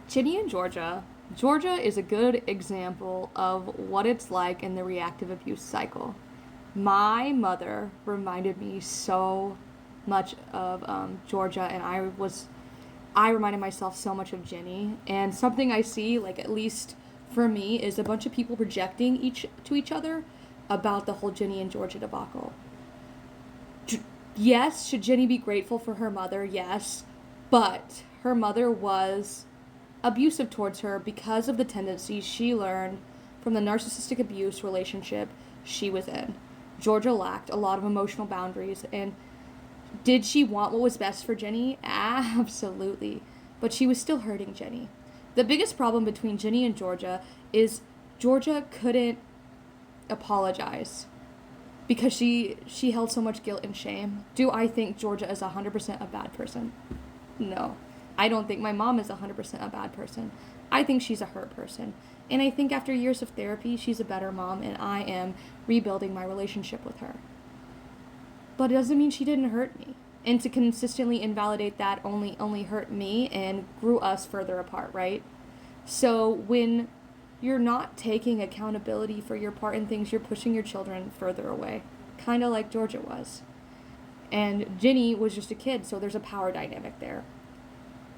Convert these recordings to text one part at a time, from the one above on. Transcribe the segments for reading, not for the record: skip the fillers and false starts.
Ginny and Georgia. Georgia is a good example of what it's like in the reactive abuse cycle. My mother reminded me so much of Georgia, and I reminded myself so much of Ginny. And something I see, like at least for me, is a bunch of people projecting each other about the whole Ginny and Georgia debacle. Yes, should Ginny be grateful for her mother? Yes, but her mother was abusive towards her because of the tendencies she learned from the narcissistic abuse relationship she was in. Georgia lacked a lot of emotional boundaries, and did she want what was best for Jenny? Absolutely. But she was still hurting Jenny. The biggest problem between Jenny and Georgia is Georgia couldn't apologize because she held so much guilt and shame. Do I think Georgia is 100% a bad person? No. I don't think my mom is 100% a bad person. I think she's a hurt person. And I think after years of therapy, she's a better mom, and I am rebuilding my relationship with her. But it doesn't mean she didn't hurt me. And to consistently invalidate that only hurt me and grew us further apart, right? So when you're not taking accountability for your part in things, you're pushing your children further away. Kind of like Georgia was. And Ginny was just a kid, so there's a power dynamic there.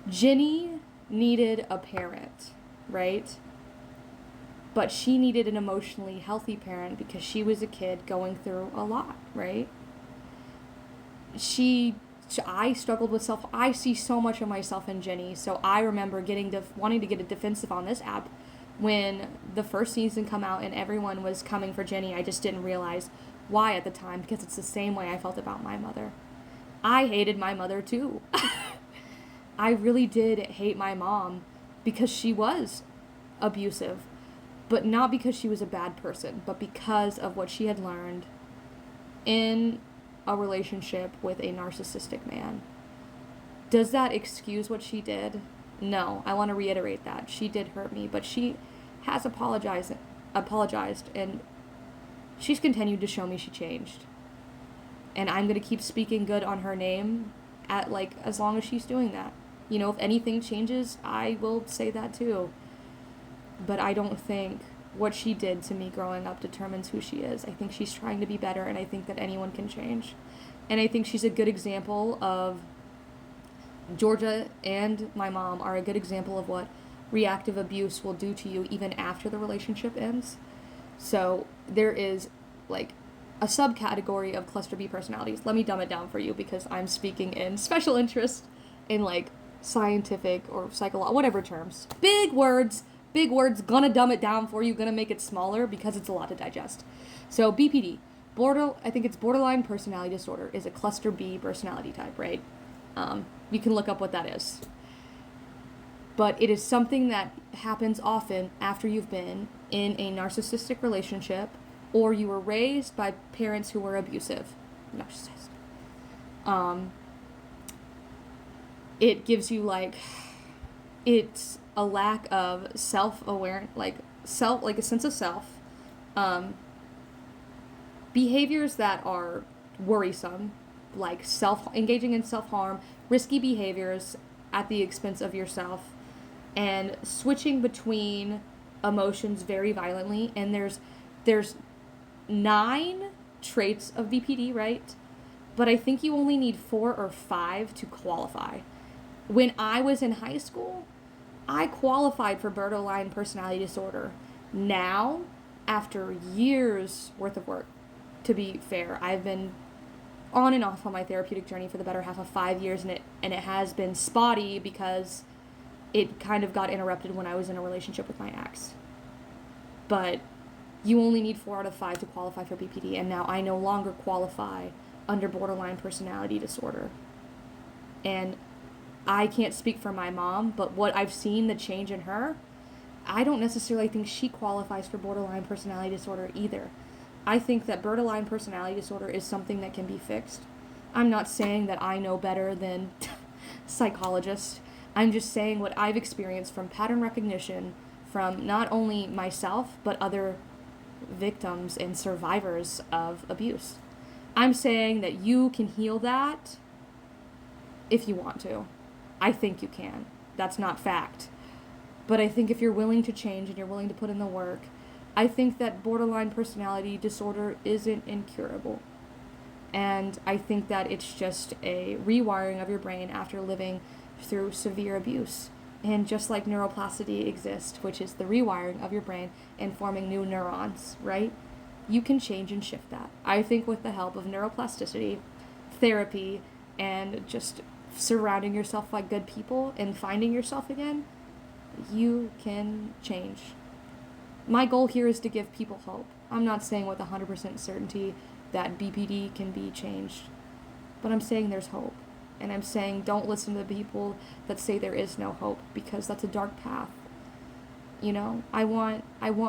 Ginny needed a parent, right? But she needed an emotionally healthy parent because she was a kid going through a lot, right? I struggled with I see so much of myself in Ginny, so I remember wanting to get a defensive on this app when the first season come out and everyone was coming for Ginny. I just didn't realize why at the time, because it's the same way I felt about my mother. I hated my mother too. I really did hate my mom because she was abusive, but not because she was a bad person, but because of what she had learned in a relationship with a narcissistic man. Does that excuse what she did? No, I want to reiterate that. She did hurt me, but she has apologized, and she's continued to show me she changed. And I'm going to keep speaking good on her name as long as she's doing that. You know, if anything changes, I will say that too. But I don't think what she did to me growing up determines who she is. I think she's trying to be better, and I think that anyone can change. And I think she's a good example of Georgia, and my mom are a good example of what reactive abuse will do to you even after the relationship ends. So there is like a subcategory of cluster B personalities. Let me dumb it down for you because I'm speaking in special interest in like scientific or psychological, whatever terms. Big words, gonna dumb it down for you, gonna make it smaller because it's a lot to digest. So BPD, I think it's borderline personality disorder, is a cluster B personality type, right? You can look up what that is. But it is something that happens often after you've been in a narcissistic relationship or you were raised by parents who were abusive. Narcissist. It gives you it's a lack of self-awareness, like a sense of self. Behaviors that are worrisome, like engaging in self-harm, risky behaviors at the expense of yourself, and switching between emotions very violently. And there's 9 traits of BPD, right? But I think you only need 4 or 5 to qualify. When I was in high school, I qualified for borderline personality disorder. Now, after years worth of work, to be fair, I've been on and off on my therapeutic journey for the better half of 5 years, and it has been spotty because it kind of got interrupted when I was in a relationship with my ex. But you only need 4 out of 5 to qualify for BPD, and now I no longer qualify under borderline personality disorder. And I can't speak for my mom, but what I've seen, the change in her, I don't necessarily think she qualifies for borderline personality disorder either. I think that borderline personality disorder is something that can be fixed. I'm not saying that I know better than psychologists. I'm just saying what I've experienced from pattern recognition from not only myself, but other victims and survivors of abuse. I'm saying that you can heal that if you want to. I think you can. That's not fact. But I think if you're willing to change and you're willing to put in the work, I think that borderline personality disorder isn't incurable. And I think that it's just a rewiring of your brain after living through severe abuse. And just like neuroplasticity exists, which is the rewiring of your brain and forming new neurons, right? You can change and shift that. I think with the help of neuroplasticity, therapy, and just surrounding yourself by good people and finding yourself again, you can change. My goal here is to give people hope. I'm not saying with 100% certainty that BPD can be changed, but I'm saying there's hope. And I'm saying don't listen to the people that say there is no hope, because that's a dark path. You know, I want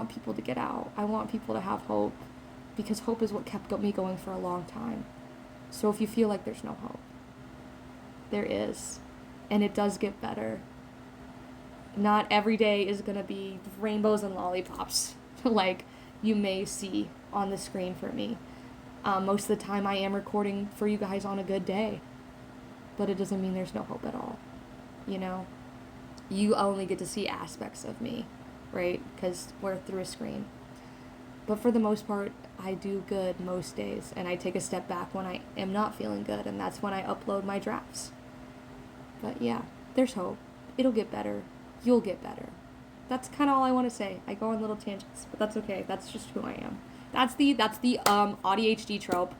people to get out. I want people to have hope, because hope is what kept me going for a long time. So if you feel like there's no hope, there is. And it does get better. Not every day is going to be rainbows and lollipops like you may see on the screen for me. Most of the time I am recording for you guys on a good day, but it doesn't mean there's no hope at all. You know, you only get to see aspects of me, right? Because we're through a screen. But for the most part, I do good most days, and I take a step back when I am not feeling good, and that's when I upload my drafts. But yeah, there's hope. It'll get better. You'll get better. That's kind of all I want to say. I go on little tangents, but that's okay. That's just who I am. That's the ADHD trope.